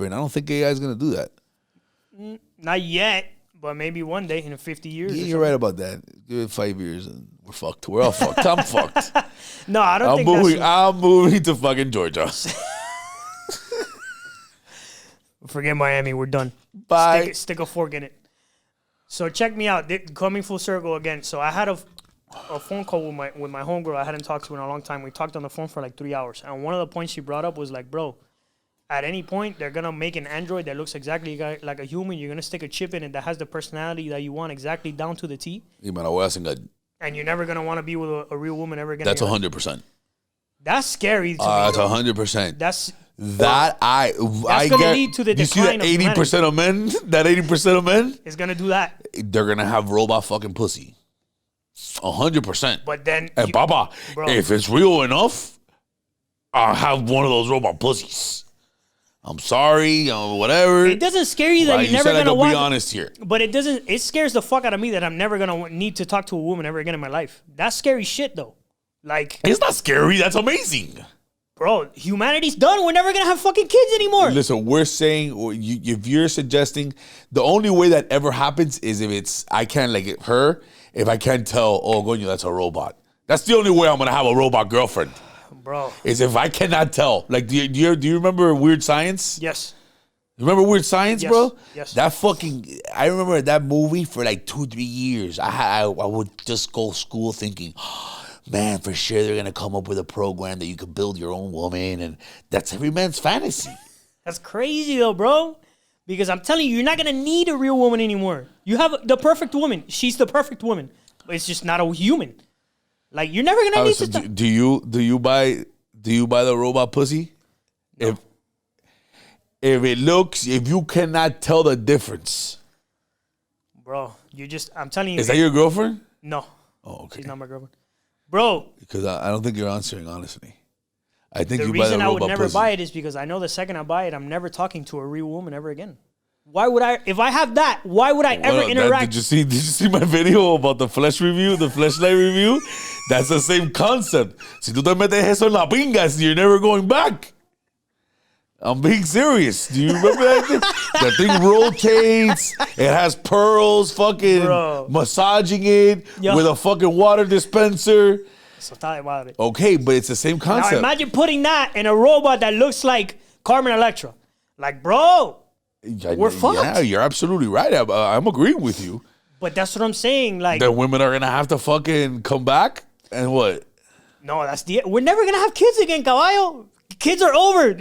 I don't think AI's gonna do that. Not yet, but maybe one day in 50 years. Yeah, you're right about that. Give it 5 years and we're fucked. We're all fucked. I'm fucked. No, I don't think I'm moving to fucking Georgia. Forget Miami. We're done. Bye. Stick a fork in it. So check me out. Coming full circle again. So I had a phone call with my homegirl I hadn't talked to in a long time. We talked on the phone for like 3 hours. And one of the points she brought up was like, bro, at any point, they're going to make an android that looks exactly like a human. You're going to stick a chip in it that has the personality that you want exactly down to the T. And you're never going to want to be with a real woman ever again. That's 100%. That's scary to me. That's 100%. That's going to lead to the decline of humanity. You see that 80% of men? That 80% of men? Is going to do that. They're going to have robot fucking pussy. 100%. But then... And Papa, if it's real enough, I'll have one of those robot pussies. I'm sorry, whatever. It doesn't scare you that you're never going to want... be honest here. But it scares the fuck out of me that I'm never going to need to talk to a woman ever again in my life. That's scary shit, though. Like... It's not scary. That's amazing. Bro, humanity's done. We're never going to have fucking kids anymore. Listen, we're saying, if you're suggesting, the only way that ever happens is if it's, I can't like her, if I can't tell, oh, Goño, that's a robot. That's the only way I'm going to have a robot girlfriend. Bro. Is if I cannot tell. Like, do you remember Weird Science? Yes. You remember Weird Science, yes. bro? Yes. I remember that movie for like 2-3 years. I would just go to school thinking, man, for sure they're going to come up with a program that you can build your own woman. And that's every man's fantasy. That's crazy, though, bro. Because I'm telling you, you're not going to need a real woman anymore. You have the perfect woman. She's the perfect woman. But it's just not a human. Like, you're never going to need to... Do you buy the robot pussy? No. If you cannot tell the difference. Bro, I'm telling you. Is that your girlfriend? No. Oh, okay. She's not my girlfriend. Bro. Because I don't think you're answering honestly. I think the you buy the robot pussy. reason I would never buy it is because I know the second I buy it, I'm never talking to a real woman ever again. Why would I? If I have that, why would I ever interact? Did you see my video about the flesh review, the fleshlight review? That's the same concept. Si tú te metes eso en la pingas, you're never going back. I'm being serious. Do you remember that thing? That thing rotates. It has pearls, fucking massaging it with a fucking water dispenser. So talk about it. Okay, but it's the same concept. Now imagine putting that in a robot that looks like Carmen Electra. Like, bro, we're fucked. Yeah, you're absolutely right. I'm agreeing with you. But that's what I'm saying. Like, the women are gonna have to fucking come back and what? No, we're never gonna have kids again, Caballo. Kids are over.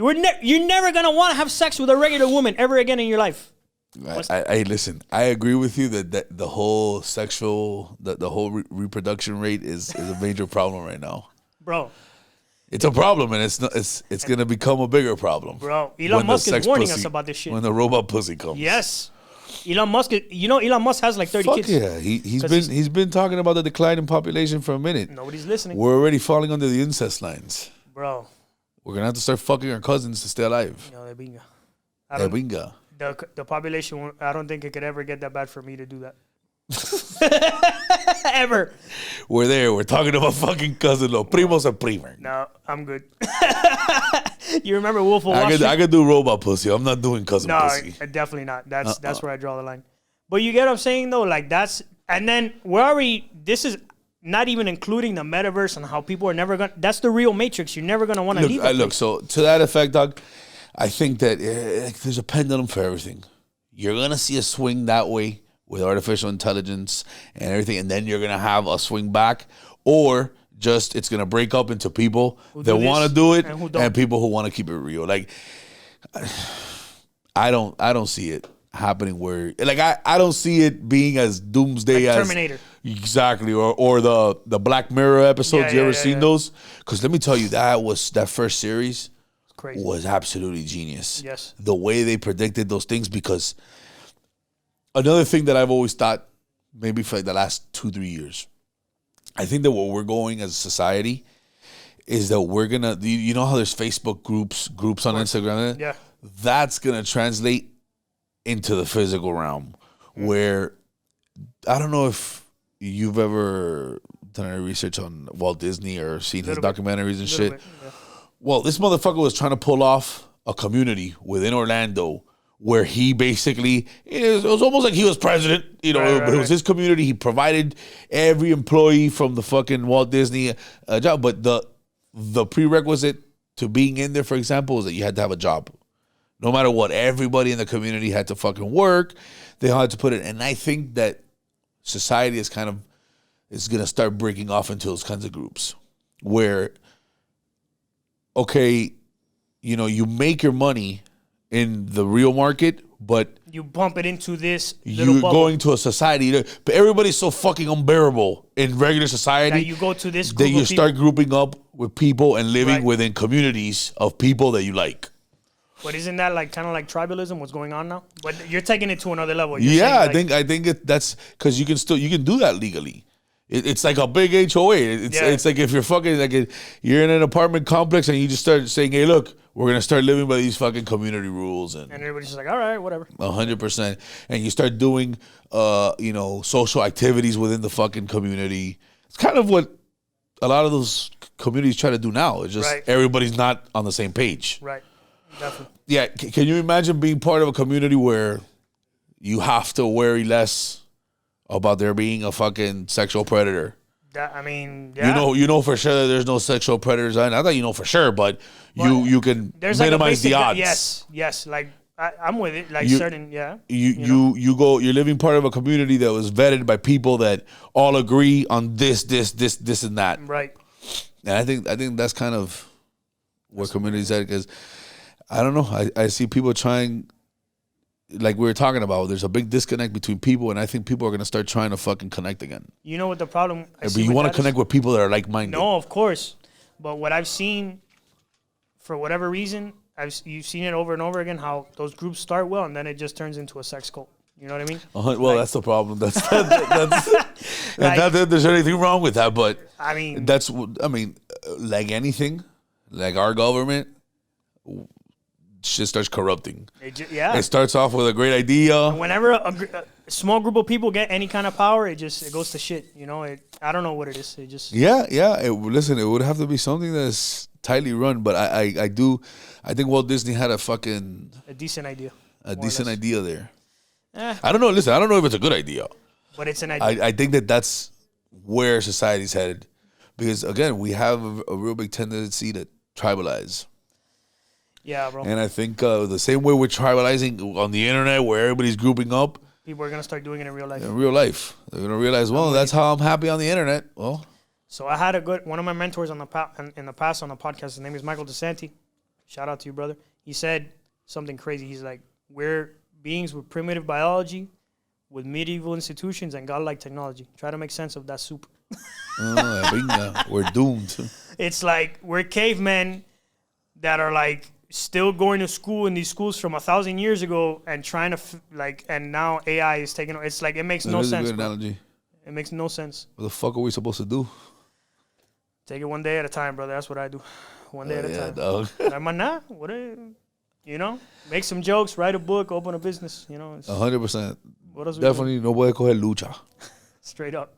You're never gonna want to have sex with a regular woman ever again in your life. Listen. I agree with you that the whole the whole reproduction rate is a major problem right now, bro. It's a problem, and it's gonna become a bigger problem, bro. Elon Musk is warning us about this shit when the robot pussy comes. Yes, Elon Musk. Elon Musk has like 30 kids. Yeah, he's been talking about the decline in population for a minute. Nobody's listening. We're already falling under the incest lines, bro. We're gonna have to start fucking our cousins to stay alive. No, de binga. The population, I don't think it could ever get that bad for me to do that. Ever. We're there. We're talking about fucking cousin, los primos and primer. No, I'm good. You remember Wolf of Wall Street? I could do robot pussy. I'm not doing cousin pussy. No, definitely not. That's where I draw the line. But you get what I'm saying, though? Like, and then this is not even including the metaverse and how people are never going to, that's the real matrix. You're never going to want to leave it. Look, so to that effect, Doug, I think that there's a pendulum for everything. You're going to see a swing that way with artificial intelligence and everything, and then you're going to have a swing back, or just it's going to break up into people that want to do it and people who want to keep it real. Like, I don't see it happening where, like, I don't see it being as doomsday like as Terminator. Exactly, or the Black Mirror episodes. You ever seen those? Because let me tell you, that first series was absolutely genius. Yes, the way they predicted those things. Because another thing that I've always thought, maybe for like the last 2-3 years, I think that what we're going as a society is that we're gonna, you know how there's Facebook groups on Instagram? Yeah, that's gonna translate into the physical realm, where I don't know if you've ever done any research on Walt Disney or seen his documentaries and shit. Well, this motherfucker was trying to pull off a community within Orlando where he basically, it was almost like he was president, but it was his community. He provided every employee from the fucking Walt Disney a job. But the prerequisite to being in there, for example, is that you had to have a job. No matter what, everybody in the community had to fucking work. They had to put it. And I think that society is going to start breaking off into those kinds of groups where, okay, you make your money in the real market, but you bump it into this you're going to a society, but everybody's so fucking unbearable in regular society that you go to this group that you start grouping up with people and living within communities of people that you like. But isn't that kind of like tribalism? What's going on now? But you're taking it to another level. I think that's because you can do that legally. It's like a big HOA. It's like if you're fucking you're in an apartment complex and you just start saying, "Hey, look, we're gonna start living by these fucking community rules," and everybody's just like, "All right, whatever." 100%. And you start doing, social activities within the fucking community. It's kind of what a lot of those communities try to do now. It's just everybody's not on the same page. Right. Definitely. Yeah. Can you imagine being part of a community where you have to worry less about there being a fucking sexual predator? Yeah. You know for sure that there's no sexual predators. Not that you know for sure, but you can minimize the odds. Yes. I'm with it. You're living part of a community that was vetted by people that all agree on this, and that. Right. And I think that's kind of where communities at, because I don't know. I see people trying, like we were talking about, there's a big disconnect between people, and I think people are going to start trying to fucking connect again. You know what the problem But you want to connect with people that are like-minded. No, of course. But what I've seen, for whatever reason, you've seen it over and over again, how those groups start well, and then it just turns into a sex cult. You know what I mean? Well, that's the problem. That's not that there's anything wrong with that, but like anything, like our government, shit starts corrupting. It starts off with a great idea. Whenever a small group of people get any kind of power, it goes to shit. I don't know what it is. It just listen, it would have to be something that's tightly run, but I think Walt Disney had a decent idea. A decent idea there. I don't know. Listen, I don't know if it's a good idea, but it's an idea. I think that's where society's headed, because again, we have a real big tendency to tribalize. Yeah, bro. And I think the same way we're tribalizing on the internet, where everybody's grouping up, people are gonna start doing it in real life. In real life, they're gonna realize, well, that's how I'm happy on the internet. Well, so I had one of my mentors in the past on the podcast. His name is Michael DeSanti. Shout out to you, brother. He said something crazy. He's like, we're beings with primitive biology, with medieval institutions and godlike technology. Try to make sense of that soup. We're doomed. It's like we're cavemen that are like still going to school in these schools from 1,000 years ago and trying to and now AI is taking. It's like it makes no sense. Good analogy. It makes no sense. What the fuck are we supposed to do? Take it one day at a time, brother. That's what I do. One day at a time. Dog. Make some jokes, write a book, open a business. 100%. What else? Definitely no puede coger lucha. Straight up.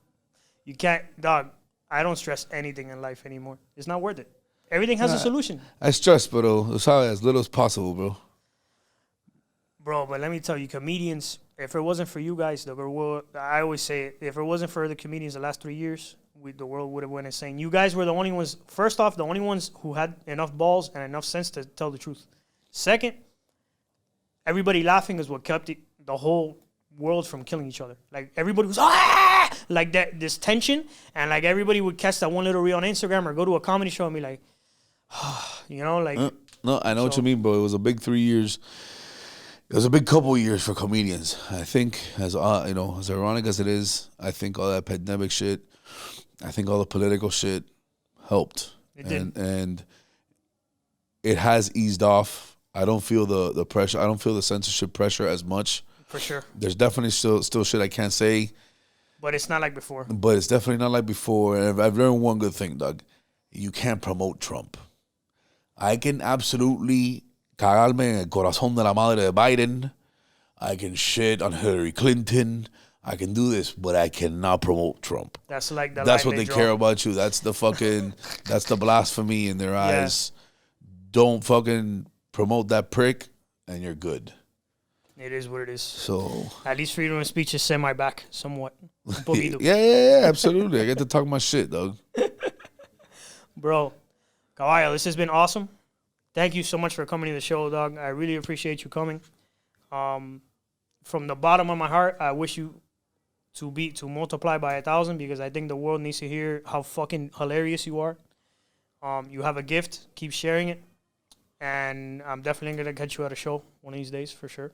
You can't, dog. I don't stress anything in life anymore. It's not worth it. Everything has a solution. I stress, pero as little as possible, bro. Bro, but let me tell you, comedians, if it wasn't for you guys, I always say it, if it wasn't for the comedians the last 3 years, the world would have went insane. You guys were the only ones, first off, the only ones who had enough balls and enough sense to tell the truth. Second, everybody laughing is what kept the whole world from killing each other. Like, everybody was, like that, this tension, and like everybody would catch that one little reel on Instagram or go to a comedy show and be like, No, I know what you mean, bro. It was a big 3 years. It was a big couple of years for comedians. I think, as ironic as it is, I think all that pandemic shit, I think all the political shit helped. It did. And it has eased off. I don't feel the pressure. I don't feel the censorship pressure as much. For sure. There's definitely still shit I can't say. But it's not like before. But it's definitely not like before. And I've learned one good thing, Doug. You can't promote Trump. I can absolutely cagarme en el corazón de la madre de Biden. I can shit on Hillary Clinton. I can do this, but I cannot promote Trump. That's like that's what they care about you. That's the fucking that's the blasphemy in their eyes. Don't fucking promote that prick, and you're good. It is what it is. So At least freedom of speech is semi-back, somewhat. Un poquito. yeah, absolutely. I get to talk my shit, dog. Bro, Caballo, this has been awesome. Thank you so much for coming to the show, dog. I really appreciate you coming. From the bottom of my heart, I wish you to multiply by 1,000 because I think the world needs to hear how fucking hilarious you are. You have a gift. Keep sharing it. And I'm definitely going to catch you at a show one of these days for sure.